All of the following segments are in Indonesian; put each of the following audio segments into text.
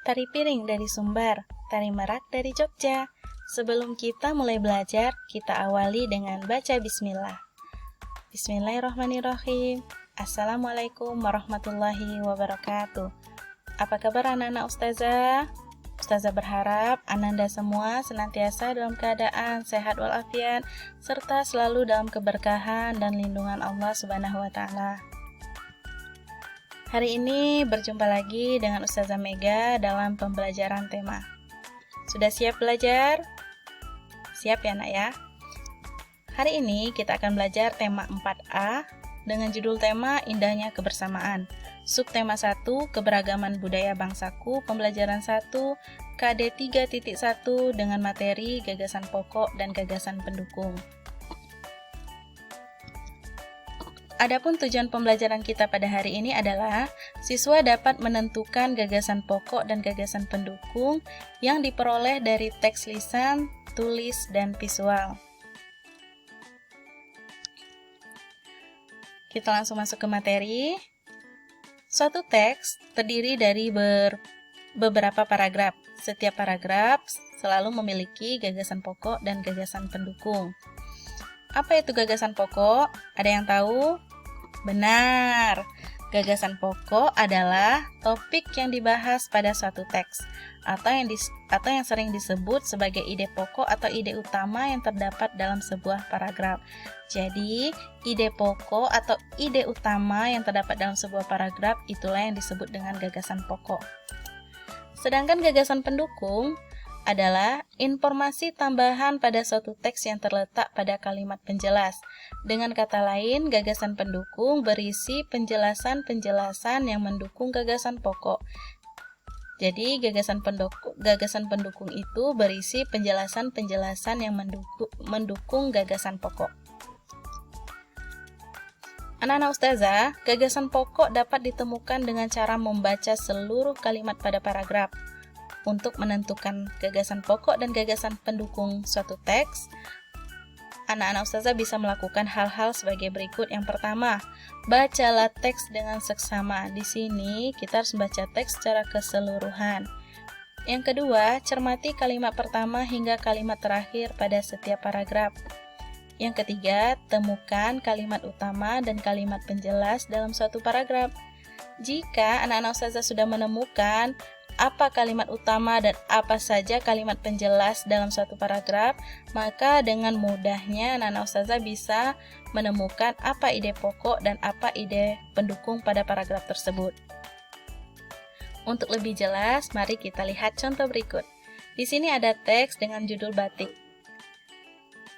tari piring dari Sumbar, tari merak dari Jogja. Sebelum kita mulai belajar, kita awali dengan baca bismillah. Bismillahirrahmanirrahim. Assalamualaikum warahmatullahi wabarakatuh. Apa kabar anak-anak Ustazah? Ustazah berharap Ananda semua senantiasa dalam keadaan sehat walafiat, serta selalu dalam keberkahan dan lindungan Allah Subhanahu wa Ta'ala. Hari ini berjumpa lagi dengan Ustazah Mega dalam pembelajaran tema. Sudah siap belajar? Siap ya nak ya? Hari ini kita akan belajar tema 4A dengan judul tema Indahnya Kebersamaan. Subtema 1, Keberagaman Budaya Bangsaku, pembelajaran 1, KD 3.1 dengan materi gagasan pokok dan gagasan pendukung. Adapun tujuan pembelajaran kita pada hari ini adalah siswa dapat menentukan gagasan pokok dan gagasan pendukung yang diperoleh dari teks lisan, tulis, dan visual. Kita langsung masuk ke materi. Suatu teks terdiri dari beberapa paragraf. Setiap paragraf selalu memiliki gagasan pokok dan gagasan pendukung. Apa itu gagasan pokok? Ada yang tahu? Benar, gagasan pokok adalah topik yang dibahas pada suatu teks atau yang sering disebut sebagai ide pokok atau ide utama yang terdapat dalam sebuah paragraf. Jadi, ide pokok atau ide utama yang terdapat dalam sebuah paragraf itulah yang disebut dengan gagasan pokok. Sedangkan gagasan pendukung adalah informasi tambahan pada suatu teks yang terletak pada kalimat penjelas. Dengan kata lain, gagasan pendukung berisi penjelasan-penjelasan yang mendukung gagasan pokok. Jadi, gagasan pendukung itu berisi penjelasan-penjelasan yang mendukung gagasan pokok. Anak-anak Ustazah, gagasan pokok dapat ditemukan dengan cara membaca seluruh kalimat pada paragraf. Untuk menentukan gagasan pokok dan gagasan pendukung suatu teks, anak-anak Ustazah bisa melakukan hal-hal sebagai berikut. Yang pertama, bacalah teks dengan seksama. Di sini kita harus membaca teks secara keseluruhan. Yang kedua, cermati kalimat pertama hingga kalimat terakhir pada setiap paragraf. Yang ketiga, temukan kalimat utama dan kalimat penjelas dalam suatu paragraf. Jika anak-anak Ustazah sudah menemukan apa kalimat utama dan apa saja kalimat penjelas dalam suatu paragraf, maka dengan mudahnya anak-anak Ustazah bisa menemukan apa ide pokok dan apa ide pendukung pada paragraf tersebut. Untuk lebih jelas, mari kita lihat contoh berikut. Di sini ada teks dengan judul batik.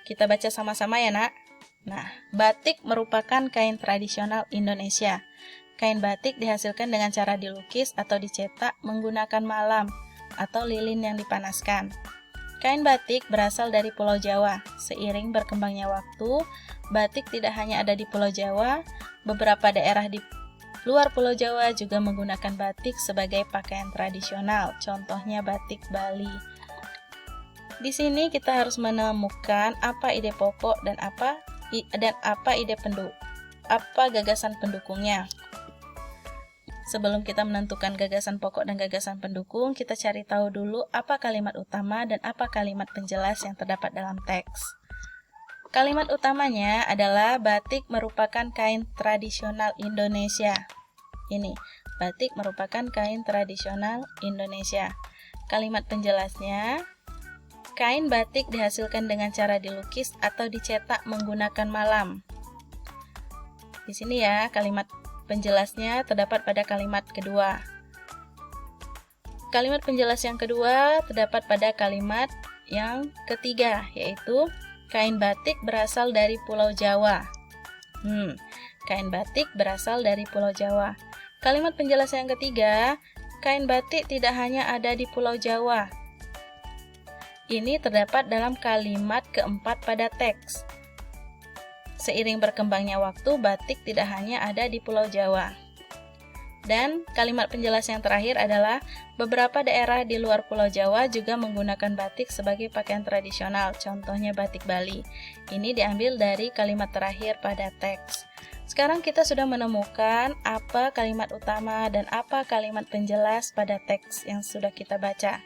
Kita baca sama-sama ya nak. Nah, batik merupakan kain tradisional Indonesia. Kain batik dihasilkan dengan cara dilukis atau dicetak menggunakan malam atau lilin yang dipanaskan. Kain batik berasal dari Pulau Jawa. Seiring berkembangnya waktu, batik tidak hanya ada di Pulau Jawa, beberapa daerah di luar Pulau Jawa juga menggunakan batik sebagai pakaian tradisional, contohnya batik Bali. Di sini kita harus menemukan apa ide pokok dan apa gagasan pendukungnya. Sebelum kita menentukan gagasan pokok dan gagasan pendukung, kita cari tahu dulu apa kalimat utama dan apa kalimat penjelas yang terdapat dalam teks. Kalimat utamanya adalah batik merupakan kain tradisional Indonesia. Ini, batik merupakan kain tradisional Indonesia. Kalimat penjelasnya, kain batik dihasilkan dengan cara dilukis atau dicetak menggunakan malam. Di sini ya, kalimat penjelasnya terdapat pada kalimat kedua. Kalimat penjelas yang kedua terdapat pada kalimat yang ketiga, yaitu kain batik berasal dari Pulau Jawa. Kain batik berasal dari Pulau Jawa. Kalimat penjelas yang ketiga, kain batik tidak hanya ada di Pulau Jawa. Ini terdapat dalam kalimat keempat pada teks. Seiring berkembangnya waktu, batik tidak hanya ada di Pulau Jawa. Dan kalimat penjelas yang terakhir adalah beberapa daerah di luar Pulau Jawa juga menggunakan batik sebagai pakaian tradisional, contohnya batik Bali. Ini diambil dari kalimat terakhir pada teks. Sekarang kita sudah menemukan apa kalimat utama dan apa kalimat penjelas pada teks yang sudah kita baca.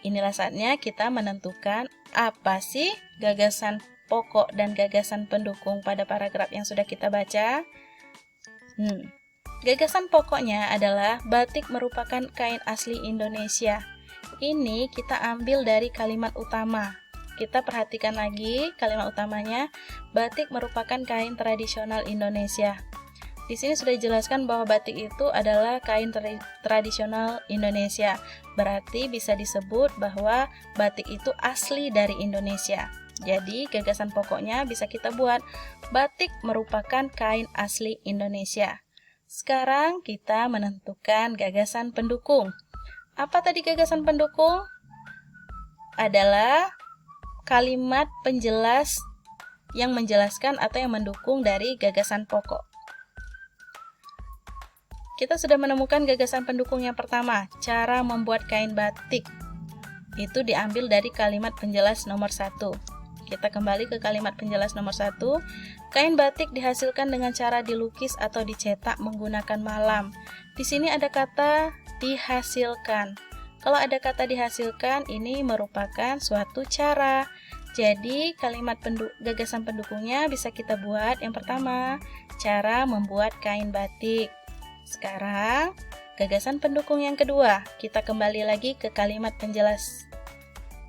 Inilah saatnya kita menentukan apa sih gagasan pokok dan gagasan pendukung pada paragraf yang sudah kita baca. Gagasan pokoknya adalah batik merupakan kain asli Indonesia. Ini kita ambil dari kalimat utama. Kita perhatikan lagi kalimat utamanya, batik merupakan kain tradisional Indonesia. Di sini sudah dijelaskan bahwa batik itu adalah kain tradisional Indonesia. Berarti bisa disebut bahwa batik itu asli dari Indonesia. Jadi gagasan pokoknya bisa kita buat, batik merupakan kain asli Indonesia. Sekarang kita menentukan gagasan pendukung. Apa tadi gagasan pendukung? Adalah kalimat penjelas yang menjelaskan atau yang mendukung dari gagasan pokok. Kita sudah menemukan gagasan pendukung yang pertama, cara membuat kain batik. Itu diambil dari kalimat penjelas nomor 1. Kita kembali ke kalimat penjelas nomor 1. Kain batik dihasilkan dengan cara dilukis atau dicetak menggunakan malam. Di sini ada kata dihasilkan. Kalau ada kata dihasilkan, ini merupakan suatu cara. Jadi, kalimat gagasan pendukungnya bisa kita buat. Yang pertama, cara membuat kain batik. Sekarang, gagasan pendukung yang kedua. Kita kembali lagi ke kalimat penjelas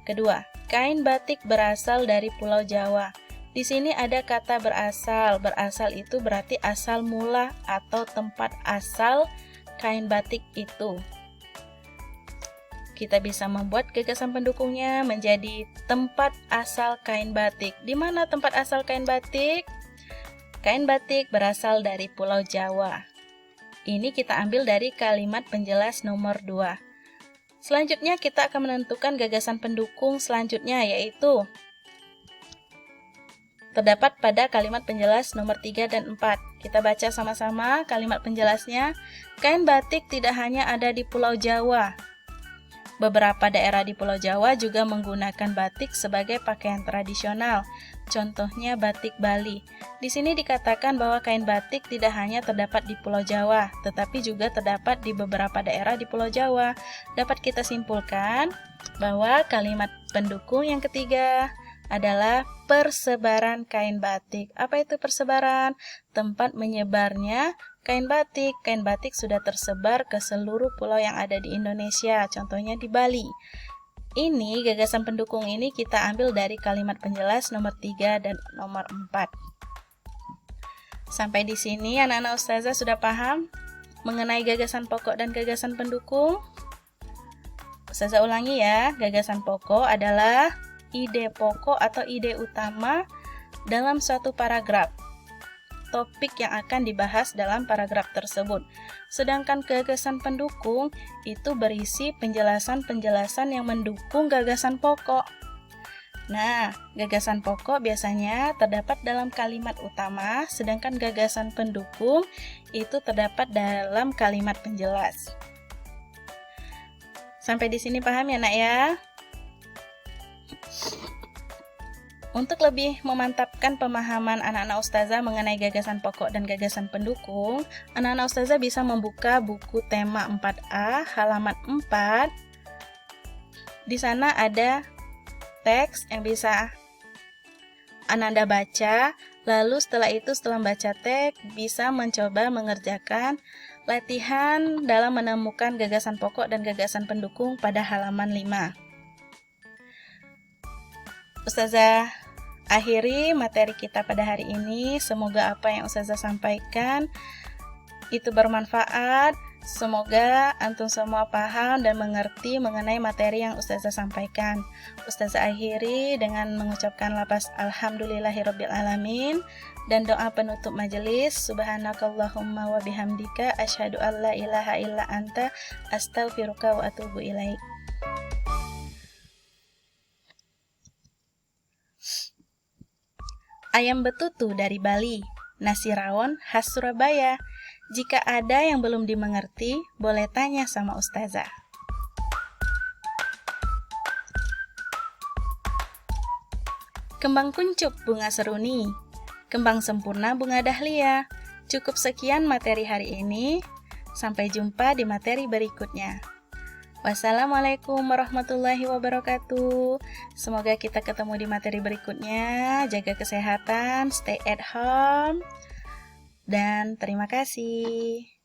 kedua. Kain batik berasal dari Pulau Jawa. Di sini ada kata berasal. Berasal itu berarti asal mula atau tempat asal kain batik itu. Kita bisa membuat gagasan pendukungnya menjadi tempat asal kain batik. Di mana tempat asal kain batik? Kain batik berasal dari Pulau Jawa. Ini kita ambil dari kalimat penjelas nomor 2. Selanjutnya kita akan menentukan gagasan pendukung selanjutnya, yaitu terdapat pada kalimat penjelas nomor 3 dan 4. Kita baca sama-sama kalimat penjelasnya. Kain batik tidak hanya ada di Pulau Jawa. Beberapa daerah di Pulau Jawa juga menggunakan batik sebagai pakaian tradisional. Contohnya batik Bali. Di sini dikatakan bahwa kain batik tidak hanya terdapat di Pulau Jawa, tetapi juga terdapat di beberapa daerah di Pulau Jawa. Dapat kita simpulkan bahwa kalimat pendukung yang ketiga adalah persebaran kain batik. Apa itu persebaran? Tempat menyebarnya kain batik. Kain batik sudah tersebar ke seluruh pulau yang ada di Indonesia, contohnya di Bali. Ini gagasan pendukung ini kita ambil dari kalimat penjelas nomor 3 dan nomor 4. Sampai di sini anak-anak ustazah sudah paham mengenai gagasan pokok dan gagasan pendukung? Ustazah ulangi ya, gagasan pokok adalah ide pokok atau ide utama dalam suatu paragraf, topik yang akan dibahas dalam paragraf tersebut. Sedangkan gagasan pendukung itu berisi penjelasan-penjelasan yang mendukung gagasan pokok. Nah, gagasan pokok biasanya terdapat dalam kalimat utama, sedangkan gagasan pendukung itu terdapat dalam kalimat penjelas. Sampai di sini paham ya, Nak ya? Untuk lebih memantapkan pemahaman anak-anak ustazah mengenai gagasan pokok dan gagasan pendukung, anak-anak ustazah bisa membuka buku tema 4A halaman 4. Di sana ada teks yang bisa Ananda baca, lalu setelah membaca teks bisa mencoba mengerjakan latihan dalam menemukan gagasan pokok dan gagasan pendukung pada halaman 5. Ustazah akhiri materi kita pada hari ini. Semoga apa yang ustazah sampaikan itu bermanfaat. Semoga antum semua paham dan mengerti mengenai materi yang ustazah sampaikan. Ustazah akhiri dengan mengucapkan lafaz alhamdulillahirabbil alamin dan doa penutup majelis. Subhanakallahumma wa bihamdika asyhadu an la ilaha illa anta astaghfiruka wa atubu ilaik. Ayam betutu dari Bali, nasi rawon khas Surabaya. Jika ada yang belum dimengerti, boleh tanya sama ustazah. Kembang kuncup bunga seruni, kembang sempurna bunga dahlia. Cukup sekian materi hari ini. Sampai jumpa di materi berikutnya. Wassalamualaikum warahmatullahi wabarakatuh. Semoga kita ketemu di materi berikutnya. Jaga kesehatan, stay at home, dan terima kasih.